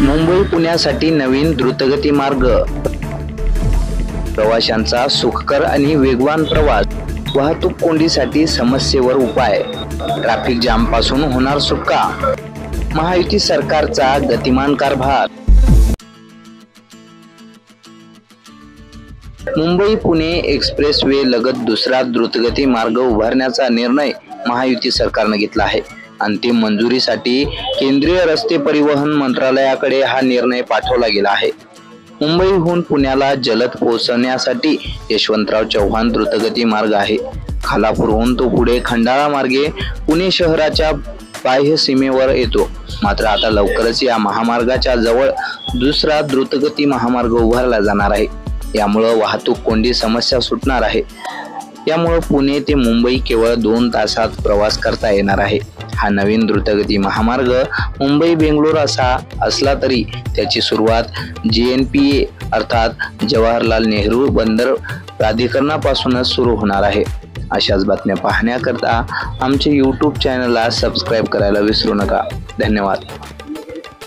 मुंबई पुण्यासाठी नवीन द्रुतगती मार्ग, प्रवाशांचा सुखकर आणि वेगवान प्रवास, वाहतूक कोंडीसाठी समस्येवर उपाय, ट्रॅफिक जाम पासून होणार सुटका, महायुती सरकारचा गतिमान कारभार। मुंबई पुणे एक्सप्रेस वे लगत दुसरा द्रुतगती मार्ग उभारण्याचा निर्णय महायुती सरकारने घेतला आहे। अंतिम मंजुरीसाठी केंद्रीय रस्ते परिवहन मंत्रालयाकडे हा निर्णय पाठवला गेला आहे। मुंबईहून पुण्याला जलद पोहोचण्यासाठी यशवंतराव चव्हाण द्रुतगती मार्ग आहे। खालापूरहून तो पुढे खंडाळा मार्गे पुणे शहराच्या बाह्य सीमेवर येतो। मात्र आता लवकरच या महामार्गाच्या जवळ दुसरा द्रुतगती महामार्ग उभारला जाणार आहे। यामुळे वाहतूक कोंडी समस्या सुटणार आहे। यामुळे पुणे ते मुंबई केवळ 2 तासात प्रवास करता येणार आहे। हा नवीन द्रुतगती महामार्ग मुंबई बेंगलोर असा असला तरी त्याची सुरुवात JNPA अर्थात जवाहरलाल नेहरू बंदर प्राधिकरणापासूनच सुरू होणार आहे। अशाच बातम्या पाहण्याकरता आमचे YouTube चॅनलला सबस्क्राईब करायला विसरू नका। धन्यवाद।